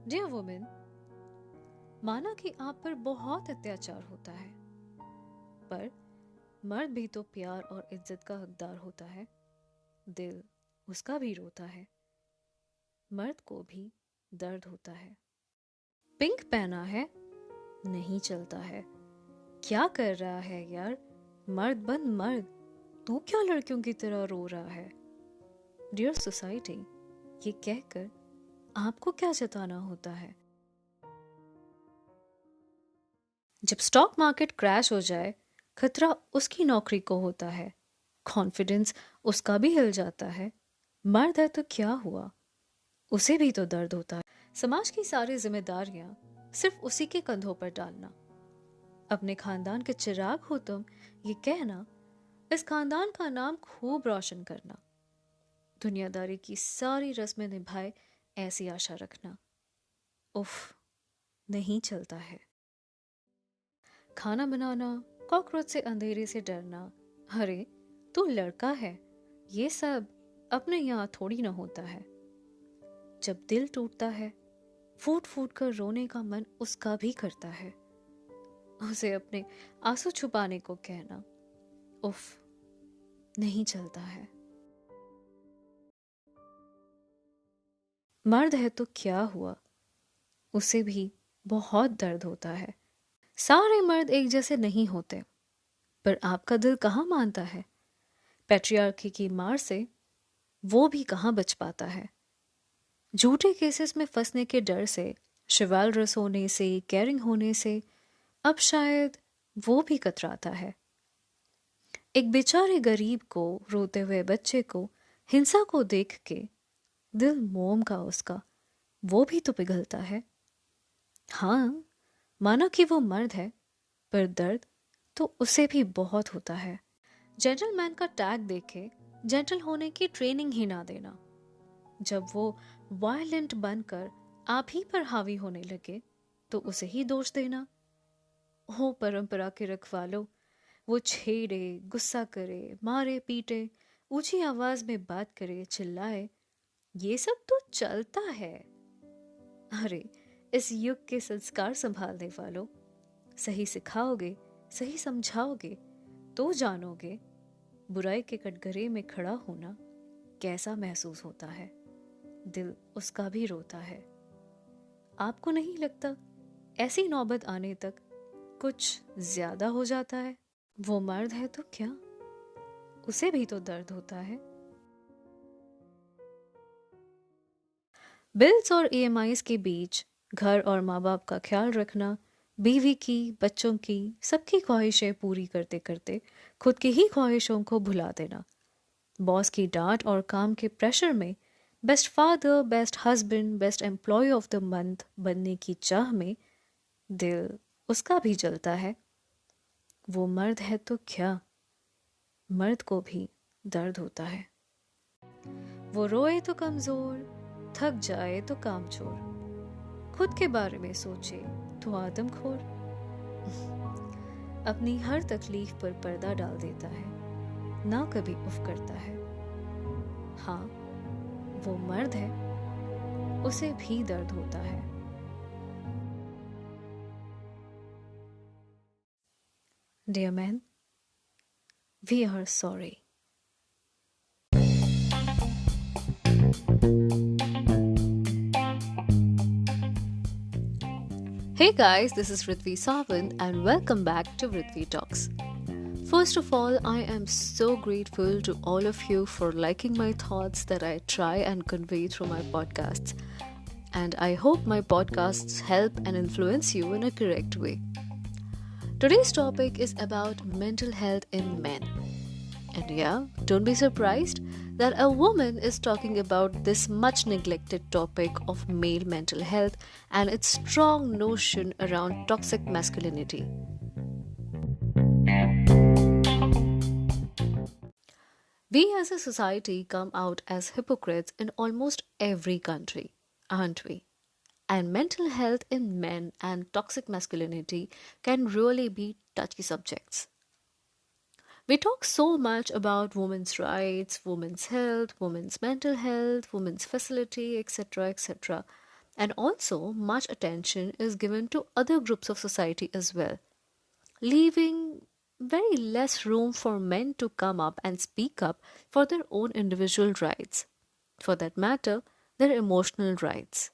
Dear women, माना कि आप पर बहुत अत्याचार होता है, पर मर्द भी तो प्यार और इज्जत का हकदार होता है। दिल उसका भी रोता है, मर्द को भी दर्द होता है। पिंक पहना है, नहीं चलता है। क्या कर रहा है यार, मर्द बन मर्द, तू क्या लड़कियों की तरह रो रहा है। डियर सोसाइटी, ये कहकर आपको क्या जताना होता है। जब स्टॉक मार्केट क्रैश हो जाए, खतरा उसकी नौकरी को होता है, कॉन्फिडेंस उसका भी हिल जाता है। मर्द है तो क्या हुआ, उसे भी तो दर्द होता है। समाज की सारी जिम्मेदारियां सिर्फ उसी के कंधों पर डालना, अपने खानदान के चिराग हो तुम, ये कहना, इस खानदान का नाम खूब रोशन करना, दुनियादारी की सारी रस्में निभाए ऐसी आशा रखना। उफ, नहीं चलता है। खाना बनाना, कॉकरोच से अंधेरे से डरना, अरे तू लड़का है, ये सब अपने यहाँ थोड़ी ना होता है। जब दिल टूटता है, फूट फूट कर रोने का मन उसका भी करता है। उसे अपने आंसू छुपाने को कहना, उफ, नहीं चलता है। मर्द है तो क्या हुआ, उसे भी बहुत दर्द होता है। सारे मर्द एक जैसे नहीं होते, पर आपका दिल कहाँ मानता है। पैट्रियार्की की मार से वो भी कहाँ बच पाता है। झूठे केसेस में फंसने के डर से, शिवालरस होने से, केयरिंग होने से अब शायद वो भी कतराता है। एक बेचारे गरीब को, रोते हुए बच्चे को, हिंसा को देख के दिल मोम का उसका वो भी तो पिघलता है। हाँ, माना कि वो मर्द है, पर दर्द तो उसे भी बहुत होता है। जेंटलमैन का टैग देके जेंटल होने की ट्रेनिंग ही ना देना। जब वो वायलेंट बनकर आप ही पर हावी होने लगे तो उसे ही दोष देना। हो परंपरा के रखवालो, वो छेड़े, गुस्सा करे, मारे पीटे, ऊंची आवाज में बात करे, चिल्लाए, ये सब तो चलता है। अरे इस युग के संस्कार संभालने वालों, सही सिखाओगे, सही समझाओगे तो जानोगे बुराई के कटघरे में खड़ा होना कैसा महसूस होता है। दिल उसका भी रोता है। आपको नहीं लगता ऐसी नौबत आने तक कुछ ज्यादा हो जाता है। वो मर्द है तो क्या, उसे भी तो दर्द होता है। बिल्स और ईएमआईज के बीच घर और माँ बाप का ख्याल रखना, बीवी की, बच्चों की, सबकी ख्वाहिशें पूरी करते करते खुद की ही ख्वाहिशों को भुला देना, बॉस की डांट और काम के प्रेशर में best father, best husband, best employ of the month बनने की चाह में दिल उसका भी जलता है। वो मर्द है तो क्या, मर्द को भी दर्द होता है। वो रोए तो कमजोर, थक जाए तो कामचोर, खुद के बारे में सोचे तो आदमखोर, अपनी हर तकलीफ पर पर्दा डाल देता है, ना कभी उफ करता है। हाँ, वो मर्द है, उसे भी दर्द होता है। Dear men, we are sorry. Hey guys, this is VritviTalks and welcome back to VritviTalks. First of all, I am so grateful to all of you for liking my thoughts that I try and convey through my podcasts. And I hope my podcasts help and influence you in a correct way. Today's topic is about mental health in men. And yeah, don't be surprised that a woman is talking about this much neglected topic of male mental health and its strong notion around toxic masculinity. We as a society come out as hypocrites in almost every country, aren't we? And mental health in men and toxic masculinity can really be touchy subjects. We talk so much about women's rights, women's health, women's mental health, women's facility, etc., etc. And also, much attention is given to other groups of society as well, leaving very less room for men to come up and speak up for their own individual rights. For that matter, their emotional rights.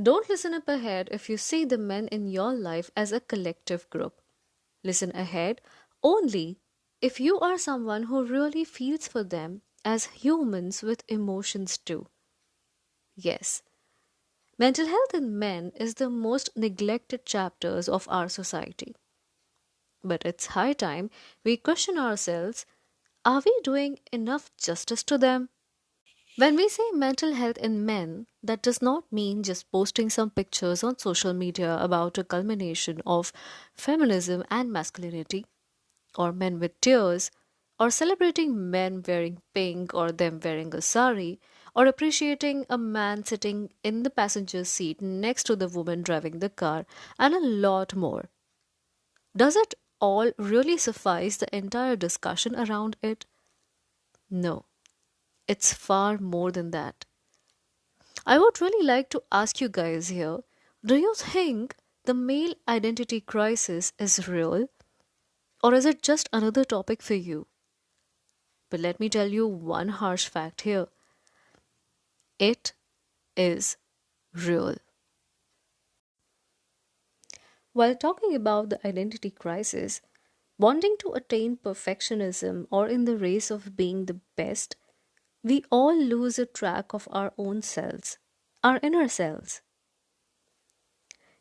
Don't listen up ahead if you see the men in your life as a collective group. Listen ahead only if you are someone who really feels for them as humans with emotions too. Yes, mental health in men is the most neglected chapters of our society. But it's high time we question ourselves, are we doing enough justice to them? When we say mental health in men, that does not mean just posting some pictures on social media about a culmination of feminism and masculinity, or men with tears, or celebrating men wearing pink or them wearing a sari, or appreciating a man sitting in the passenger seat next to the woman driving the car, and a lot more. Does it all really suffice the entire discussion around it? No, it's far more than that. I would really like to ask you guys here, do you think the male identity crisis is real, or is it just another topic for you? But let me tell you one harsh fact here, it is real. While talking about the identity crisis, wanting to attain perfectionism or in the race of being the best, we all lose a track of our own selves, our inner selves.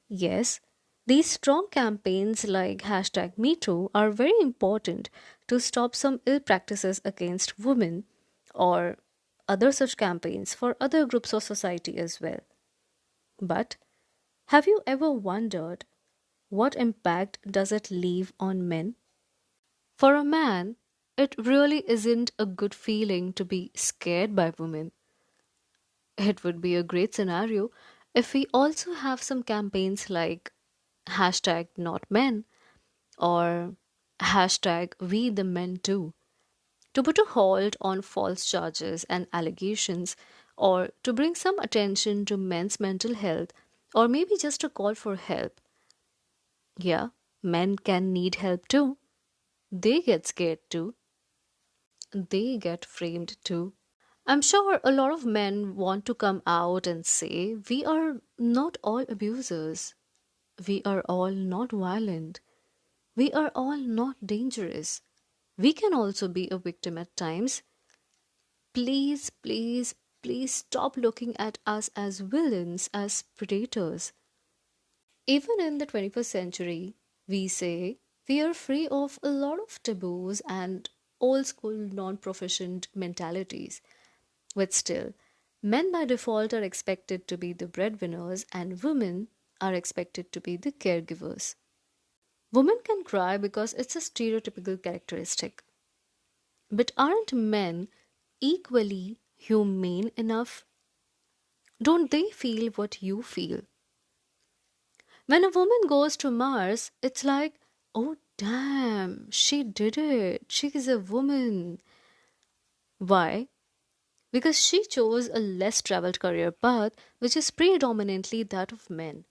Yes, these strong campaigns like hashtag #MeToo are very important to stop some ill practices against women or other such campaigns for other groups of society as well. But have you ever wondered what impact does it leave on men? For a man, it really isn't a good feeling to be scared by women. It would be a great scenario if we also have some campaigns like hashtag not men or hashtag we the men too to put a halt on false charges and allegations or to bring some attention to men's mental health or maybe just a call for help. Yeah, men can need help too. They get scared too. They get framed too. I'm sure a lot of men want to come out and say, we are not all abusers. We are all not violent. We are all not dangerous. We can also be a victim at times. Please, please, please stop looking at us as villains, as predators. Even in the 21st century, we say we are free of a lot of taboos and old school non proficient mentalities. But still, men by default are expected to be the breadwinners and women are expected to be the caregivers. Women can cry because it's a stereotypical characteristic. But aren't men equally humane enough? Don't they feel what you feel? When a woman goes to Mars, it's like, oh damn, she did it. She is a woman. Why? Because she chose a less traveled career path, which is predominantly that of men.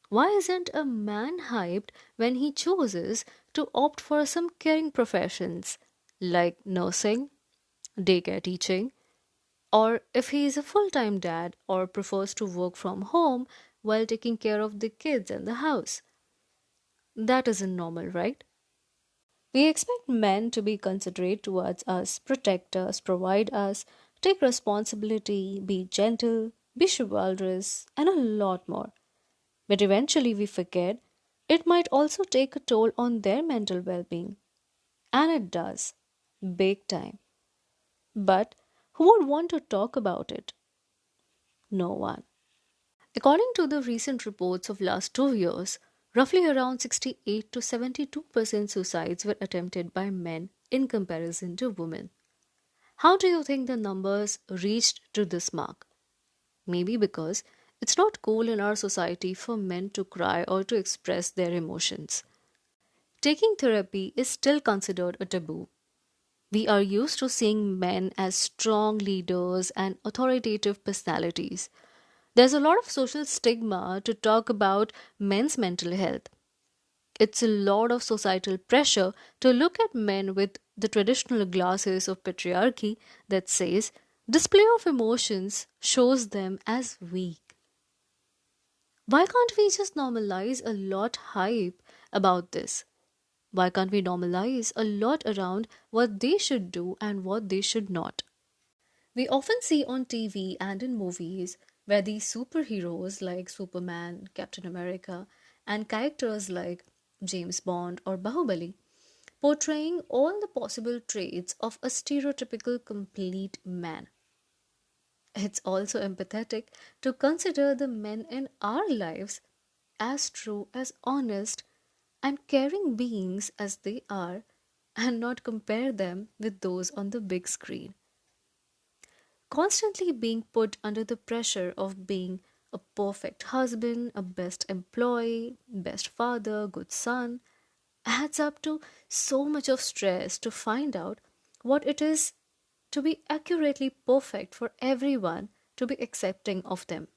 Why isn't a man hyped when he chooses to opt for some caring professions like nursing, daycare teaching, or if he is a full time dad or prefers to work from home while taking care of the kids and the house? That isn't normal, right? We expect men to be considerate towards us, protect us, provide us, take responsibility, be gentle, be chivalrous, and a lot more. But eventually we forget it might also take a toll on their mental well being. And it does. Big time. But who would want to talk about it? No one. According to the recent reports of last 2 years, roughly around 68 to 72% suicides were attempted by men in comparison to women. How do you think the numbers reached to this mark? Maybe because it's not cool in our society for men to cry or to express their emotions. Taking therapy is still considered a taboo. We are used to seeing men as strong leaders and authoritative personalities. There's a lot of social stigma to talk about men's mental health. It's a lot of societal pressure to look at men with the traditional glasses of patriarchy that says display of emotions shows them as weak. Why can't we just normalize a lot hype about this? Why can't we normalize a lot around what they should do and what they should not? We often see on TV and in movies where these superheroes like Superman, Captain America, and characters like James Bond or Bahubali portraying all the possible traits of a stereotypical complete man. It's also empathetic to consider the men in our lives as true, as honest, and caring beings as they are, and not compare them with those on the big screen. Constantly being put under the pressure of being a perfect husband, a best employee, best father, good son, adds up to so much of stress to find out what it is to be accurately perfect for everyone to be accepting of them.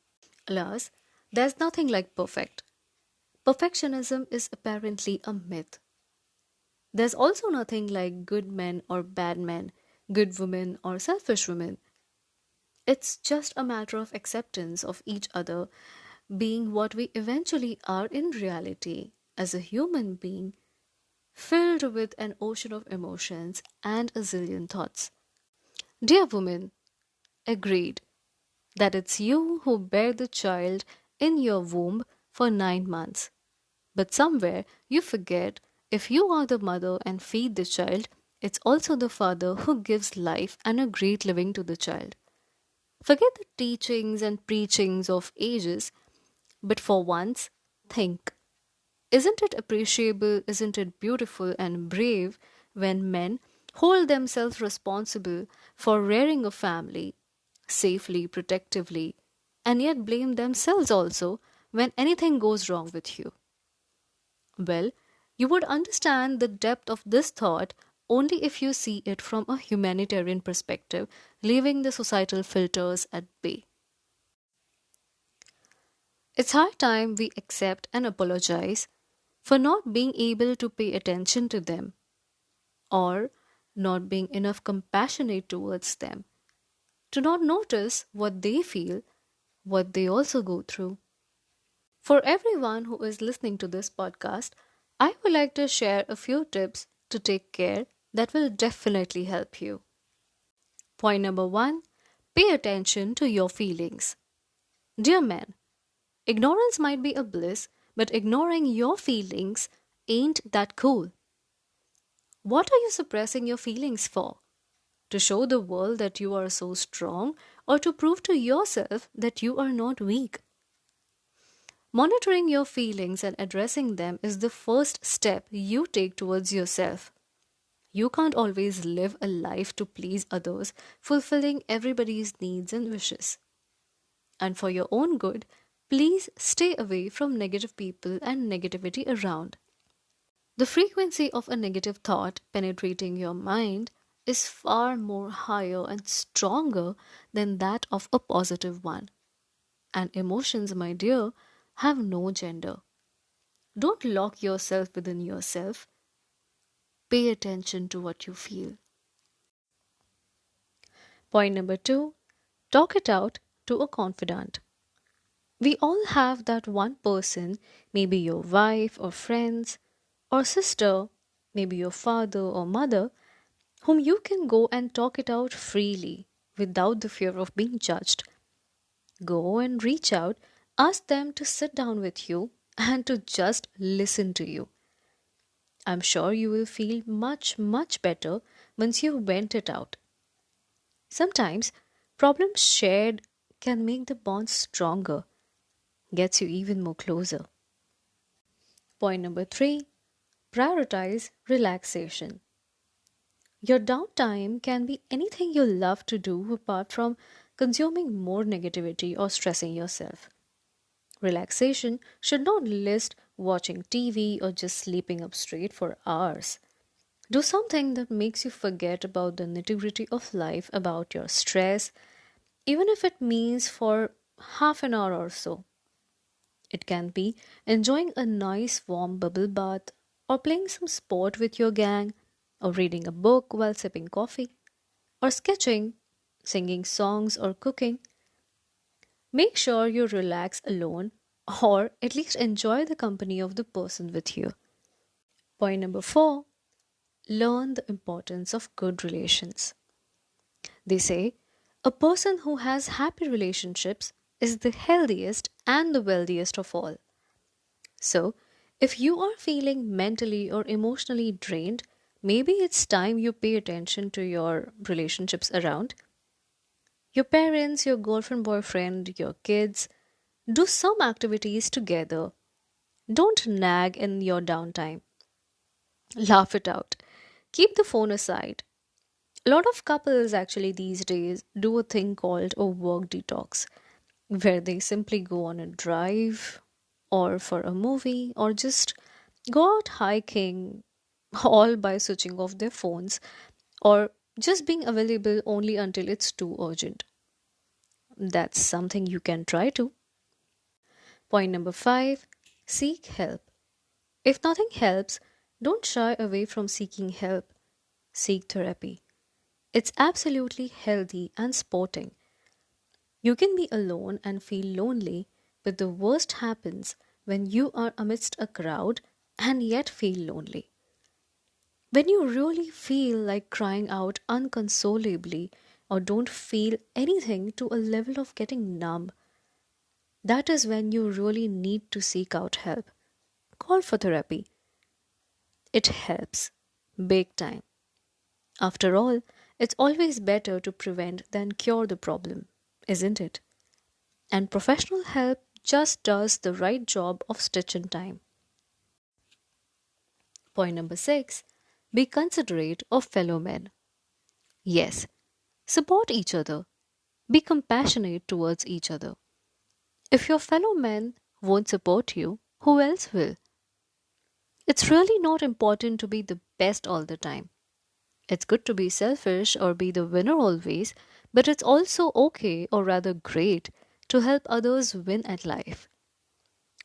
Alas, there's nothing like perfect. Perfectionism is apparently a myth. There's also nothing like good men or bad men, good women or selfish women. It's just a matter of acceptance of each other being what we eventually are in reality as a human being filled with an ocean of emotions and a zillion thoughts. Dear woman, agreed that it's you who bear the child in your womb for 9 months. But somewhere you forget if you are the mother and feed the child, it's also the father who gives life and a great living to the child. Forget the teachings and preachings of ages, but for once, think. Isn't it appreciable, isn't it beautiful and brave when men hold themselves responsible for rearing a family safely, protectively, and yet blame themselves also when anything goes wrong with you? Well, you would understand the depth of this thought only if you see it from a humanitarian perspective, leaving the societal filters at bay. It's high time we accept and apologize for not being able to pay attention to them or not being enough compassionate towards them, to not notice what they feel, what they also go through. For everyone who is listening to this podcast, I would like to share a few tips to take care that will definitely help you. Point number one, pay attention to your feelings. Dear man, ignorance might be a bliss, but ignoring your feelings ain't that cool. What are you suppressing your feelings for? To show the world that you are so strong, or to prove to yourself that you are not weak? Monitoring your feelings and addressing them is the first step you take towards yourself. You can't always live a life to please others, fulfilling everybody's needs and wishes. And for your own good, please stay away from negative people and negativity around. The frequency of a negative thought penetrating your mind is far more higher and stronger than that of a positive one. And emotions, my dear, have no gender. Don't lock yourself within yourself. Pay attention to what you feel. Point number two, talk it out to a confidant. We all have that one person, maybe your wife or friends or sister, maybe your father or mother, whom you can go and talk it out freely without the fear of being judged. Go and reach out, ask them to sit down with you and to just listen to you. I'm sure you will feel much, much better once you vent it out. Sometimes problems shared can make the bond stronger, gets you even more closer. Point number three, prioritize relaxation. Your downtime can be anything you love to do apart from consuming more negativity or stressing yourself. Relaxation should not list watching TV or just sleeping up straight for hours. Do something that makes you forget about the nitty gritty of life, about your stress, even if it means for half an hour or so. It can be enjoying a nice warm bubble bath, or playing some sport with your gang, or reading a book while sipping coffee, or sketching, singing songs, or cooking. Make sure you relax alone or at least enjoy the company of the person with you. Point number 4, learn the importance of good relations. They say a person who has happy relationships is the healthiest and the wealthiest of all. So, if you are feeling mentally or emotionally drained, maybe it's time you pay attention to your relationships around your parents, your girlfriend, boyfriend, your kids. Do some activities together. Don't nag in your downtime. Laugh it out. Keep the phone aside. A lot of couples actually these days do a thing called a work detox, where they simply go on a drive or for a movie or just go out hiking, all by switching off their phones or just being available only until it's too urgent. That's something you can try to. Point number 5, seek help. If nothing helps, don't shy away from seeking help. Seek therapy. It's absolutely healthy and sporting. You can be alone and feel lonely, but the worst happens when you are amidst a crowd and yet feel lonely. When you really feel like crying out unconsolably or don't feel anything to a level of getting numb, that is when you really need to seek out help. Call for therapy. It helps. Big time. After all, it's always better to prevent than cure the problem, isn't it? And professional help just does the right job of stitch in time. Point number 6, be considerate of fellow men. Yes, support each other, be compassionate towards each other. If your fellow men won't support you, who else will? It's really not important to be the best all the time. It's good to be selfish or be the winner always, but it's also okay or rather great to help others win at life.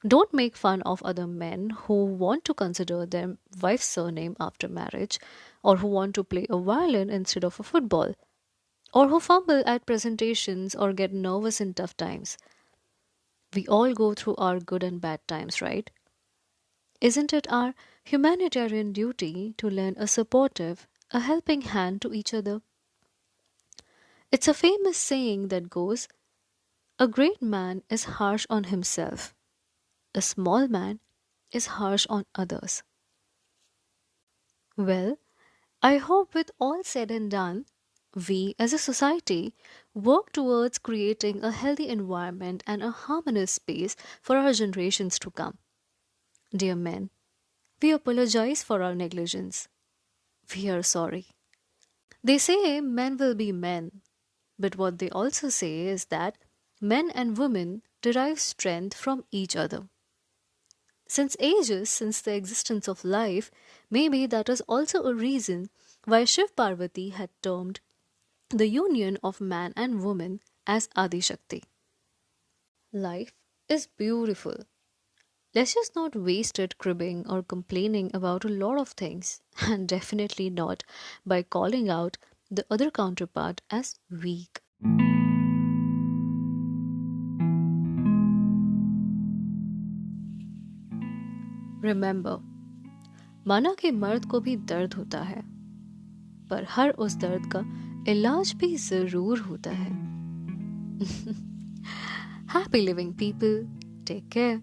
Don't make fun of other men who want to consider their wife's surname after marriage, or who want to play a violin instead of a football, or who fumble at presentations or get nervous in tough times. We all go through our good and bad times, right? Isn't it our humanitarian duty to lend a supportive, a helping hand to each other? It's a famous saying that goes, a great man is harsh on himself, a small man is harsh on others. Well, I hope with all said and done, we as a society work towards creating a healthy environment and a harmonious space for our generations to come. Dear men, we apologize for our negligence. We are sorry. They say men will be men, but what they also say is that men and women derive strength from each other. Since ages, since the existence of life, maybe that is also a reason why Shiv Parvati had termed the union of man and woman as Adi Shakti. Life is beautiful. Let's just not waste it cribbing or complaining about a lot of things, and definitely not by calling out the other counterpart as weak. Remember, माना कि मर्द को भी दर्द होता है, पर हर उस दर्द का इलाज भी जरूर होता है. Happy living people, take care.